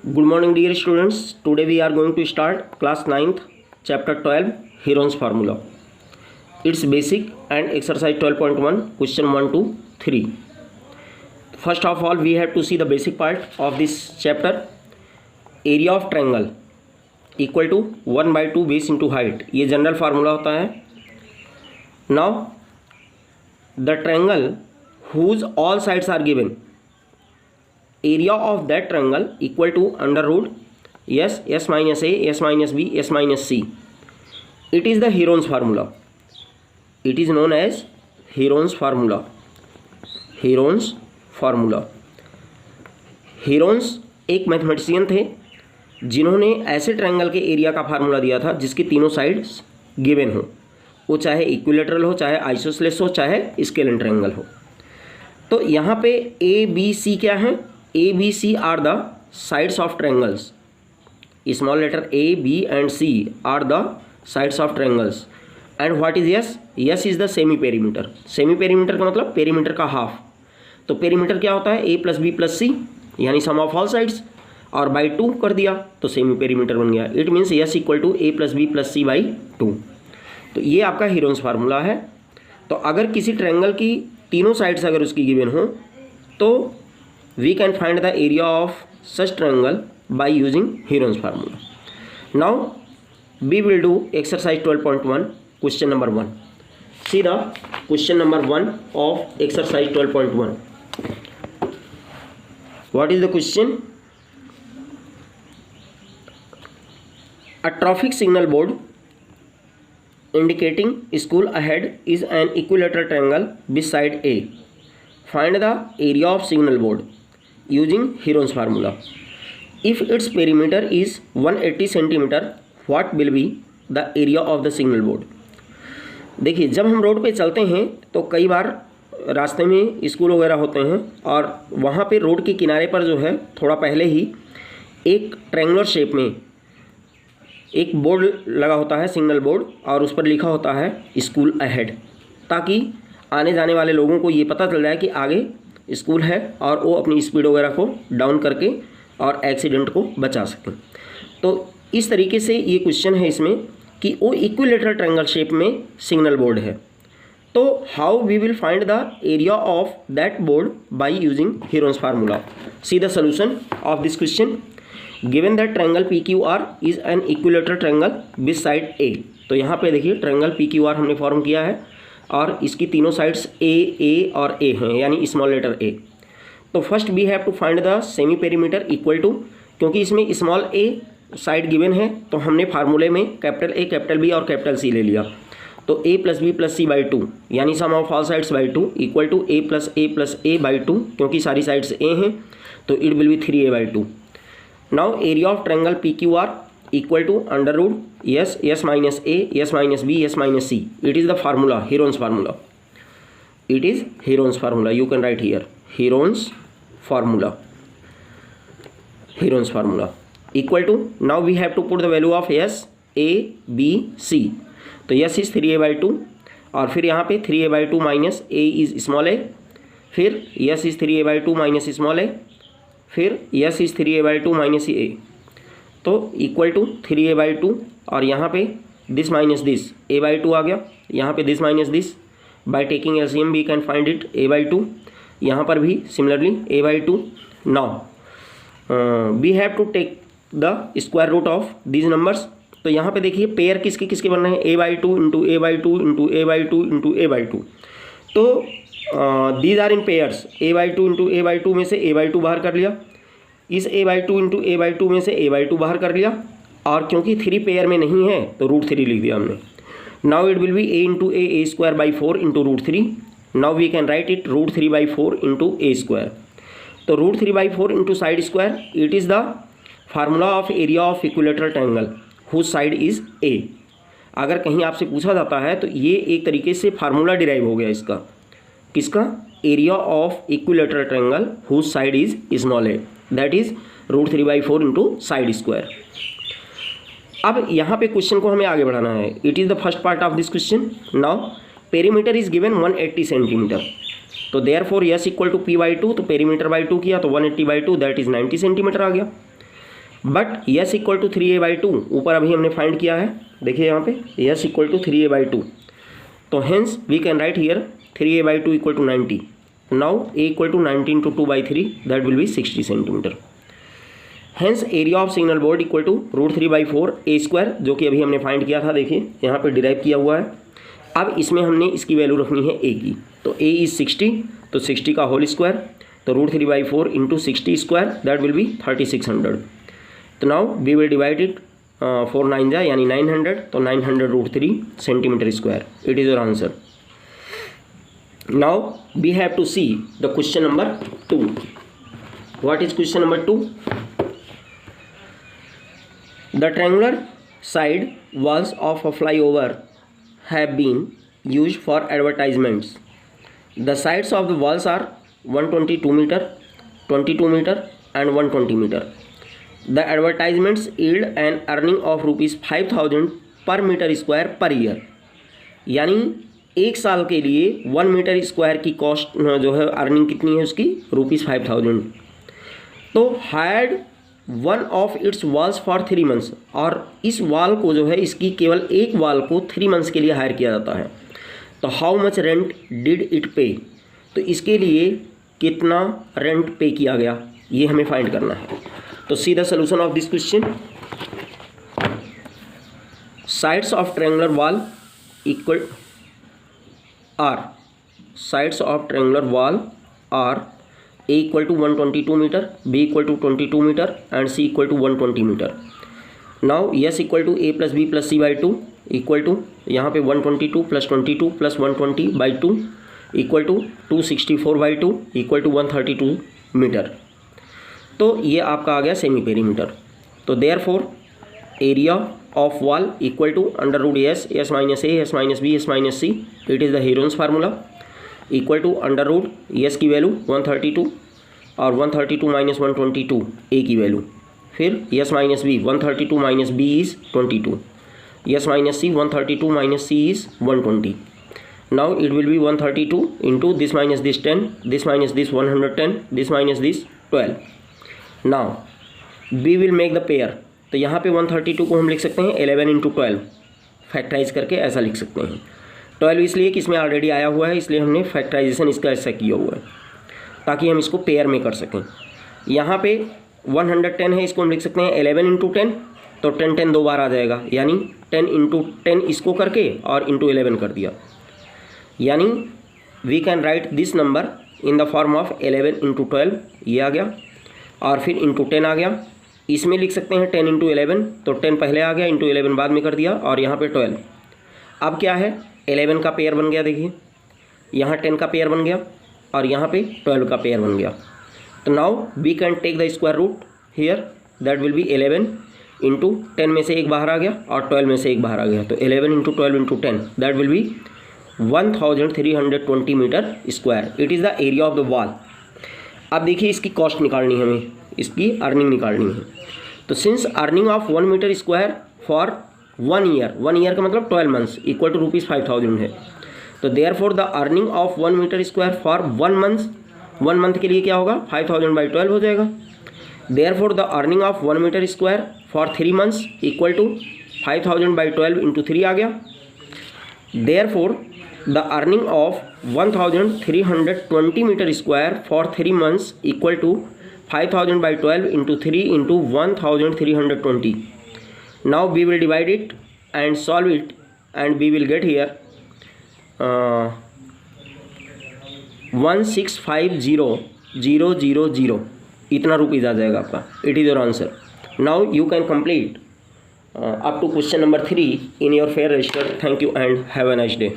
Good morning dear students. Today we are going to start class 9th chapter 12 Heron's formula. It's basic and exercise 12.1 question 1 to 3. First of all we have to see the basic part of this chapter. Area of triangle equal to 1 by 2 base into height. ये general formula होता है. Now the triangle whose all sides are given, area of that triangle equal to under root s minus a, s minus b, s minus c. It is the Heron's formula. It is known as Heron's formula. Heron's formula. Heron's एक mathematician थे जिन्होंने ऐसे triangle के area का formula दिया था जिसकी तीनों साइड्स गिवन हो, वो चाहे इक्विलेटरल हो, चाहे आइसोसेलेस हो, चाहे स्केलेन ट्रायंगल हो. तो यहाँ पे ए बी सी क्या है? A, B, C are the sides of triangles. Small letter A, B and C are the sides of triangles. And what is S? S is the semi perimeter. Semi perimeter का मतलब perimeter का half. तो perimeter क्या होता है? A plus B plus C यानी sum of all sides, और by 2 कर दिया तो semi perimeter बन गया. It means S equal to A plus B plus C by 2. तो ये आपका Heron's फार्मूला है. तो अगर किसी ट्रायंगल की तीनों साइड्स अगर उसकी गिवन हो तो we can find the area of such triangle by using Heron's formula. Now we will do exercise 12.1 question number 1. See the question number 1 of exercise 12.1. What is the question? A traffic signal board indicating school ahead is an equilateral triangle beside A. Find the area of signal board using Heron's formula. If its perimeter is 180 cm, what will be the area of the signal board? देखिए, जब हम road पे चलते हैं तो कई बार रास्ते में स्कूल वगैरह होते हैं और वहाँ पे रोड के किनारे पर जो है थोड़ा पहले ही एक ट्रायंगुलर शेप में एक बोर्ड लगा होता है, सिग्नल बोर्ड, और उस पर लिखा होता है स्कूल अहेड, ताकि आने जाने वाले लोगों को ये पता चल जाए कि आगे स्कूल है और वो अपनी स्पीड वगैरह को डाउन करके और एक्सीडेंट को बचा सकें. तो इस तरीके से ये क्वेश्चन है इसमें कि वो इक्विलेटरल ट्रायंगल शेप में सिग्नल बोर्ड है. तो how we will find the area of that board by using Heron's formula. See the solution of this question. Given that triangle P Q R is an equilateral triangle beside A. तो यहाँ पे देखिए triangle P Q R हमने form किया है और इसकी तीनों साइड्स ए और ए हैं, यानी स्मॉल लेटर ए. तो first we have to find the semi perimeter equal to, क्योंकि इसमें स्मॉल ए साइड गिवन है तो हमने फार्मूले में कैपिटल ए, कैपिटल बी और कैपिटल सी ले लिया. तो A plus B plus C by 2 यानी sum of all sides by 2 equal to A plus A by 2, क्योंकि सारी साइड्स ए हैं तो it will be 3a by 2. Now area of triangle P Q R equal to under root s minus a, s minus b, s minus c. It is the formula, Heron's formula. It is Heron's formula. You can write here Heron's formula. Heron's formula equal to, now we have to put the value of s, a, b, c. तो s is 3a by 2 और फिर यहाँ पे 3a by 2 minus a is small a, फिर s is 3a by 2 minus small a, फिर s is 3a by 2 minus a. तो equal to 3a by 2 और यहाँ पे this minus this a by 2 आ गया, यहाँ पे this minus this. By taking LCM we can find it a by 2. यहाँ पर भी similarly a by 2. Now we have to take the square root of these numbers. तो यहाँ पे देखिए पेयर किसके किसके बन रहे हैं, a by 2 into a by 2 into a by 2 into a by 2. तो these are in pairs. a by 2 into a by 2 में से a बाई 2 बाहर कर लिया, इस a by 2 into a by 2 में से a बाई 2 बाहर कर लिया, और क्योंकि 3 पेयर में नहीं है तो रूट 3 लिख दिया हमने. Now it will be a into A square by 4 into root 3. Now we can write it root 3 by 4 into A square. तो root 3 by 4 into side square, it is the formula of area of equilateral triangle whose side is a. अगर कहीं आपसे पूछा जाता है तो ये एक तरीके से फार्मूला डिराइव हो गया इसका, किसका? Area of equilateral triangle whose side is small a, that is root 3 by 4 into side square. अब यहाँ पे क्वेश्चन को हमें आगे बढ़ाना है. It is the first part of this question. Now perimeter is given 180 centimetre. तो therefore S equal to P by 2, तो पेरीमीटर बाई 2 किया तो 180 बाई 2 दैट इज 90 सेंटीमीटर आ गया. But yes equal to 3a/2 ऊपर अभी हमने फाइंड किया है, देखिए यहाँ पे यस इक्वल टू 3a/2, तो hence we can write here 3a/2 equal to 90. Now a equal to 90 into 2/3 that will be 60 centimetre. Hence area of signal board equal to √3/4 a², जो कि अभी हमने फाइंड किया था, देखिए यहाँ पे डिराइव किया हुआ है. अब इसमें हमने इसकी वैल्यू रखनी है a की, तो a इज़ 60, तो 60 का होल स्क्वायर, तो √3/4 इंटू 60² दैट विल बी 3600. तो now we will divide it 4 9 जा यानी 900, तो 900√3 centimetre square. It is your answer. Now we have to see the question number 2. What is question number 2? The triangular side walls of a flyover have been used for advertisements. The sides of the walls are 122 meter, 22 meter and 120 meter. The advertisements yield an earning of rupees 5000 per meter square per year. यानी एक साल के लिए 1 metre square की cost जो है earning कितनी है उसकी ₹5000. तो hired one of its walls for 3 months, और इस वॉल को जो है इसकी केवल एक वॉल को 3 months के लिए हायर किया जाता है. तो how much rent did it पे, तो इसके लिए कितना रेंट पे किया गया ये हमें फाइंड करना है. तो see the solution of this question. Sides of triangular wall equal are, sides of triangular wall are a equal to 122 metre, b equal to 22 metre and c equal to 120 metre. Now S equal to a plus b plus c/2 equal to यहाँ पे 122 plus 22 plus 120/2 equal to 264/2 equal to 132 metre. तो ये आपका आ गया semi perimeter. तो therefore area of wall equal to √s, s minus a, s minus b, s minus c. It is the Heron's formula. Equal to √ S की value 132 और 132 minus 122 A की value, फिर S minus B 132 minus B is 22, S minus C 132 minus C is 120. Now it will be 132 into this minus this 10, this minus this 110, this minus this 12. Now we will make the pair. तो यहाँ पे 132 को हम लिख सकते हैं 11 into 12, factorise करके ऐसा लिख सकते हैं. 12 इसलिए कि इसमें ऑलरेडी आया हुआ है, इसलिए हमने फैक्टराइजेशन इसका ऐसा किया हुआ है ताकि हम इसको पेयर में कर सकें. यहाँ पे 110 है, इसको हम लिख सकते हैं 11 इंटू 10, तो 10 10 2 बार आ जाएगा, यानी 10 इंटू 10 इसको करके और इंटू 11 कर दिया, यानी we can write this number in the form of 11 into 12, ये आ गया, और फिर इंटू 10 आ गया. इसमें लिख सकते हैं 10 इंटू 11, तो 10 पहले आ गया, इंटू 11 बाद में कर दिया, और यहाँ पे 12. अब क्या है 11 का पेयर बन गया, देखिए यहाँ 10 का पेयर बन गया और यहाँ पे 12 का पेयर बन गया. तो now we can take the square root here, that will be 11 into 10 में से एक बाहर आ गया और 12 में से एक बाहर आ गया, तो 11 into 12 into 10 that will be 1320 metre square. It is the area of the wall. अब देखिए इसकी कॉस्ट निकालनी है हमें, इसकी अर्निंग निकालनी है. तो since earning of 1 metre square for 1 year, 1 year का मतलब 12 months इक्वल टू ₹5000 है. तो therefore the earning of 1 metre square for 1 month, 1 month के लिए क्या होगा 5000/12 हो जाएगा. Therefore the earning of 1 metre square for 3 months equal to 5000/12 into 3 आ गया. Therefore the earning of 1320 metre square for 3 months equal to 5000/12 into 3 into 1320. Now we will divide it and solve it and we will get here 1650000 इतना rupees आ जाएगा आपका. It is your answer. Now you can complete up to question number 3 in your fair register. Thank you and have a nice day.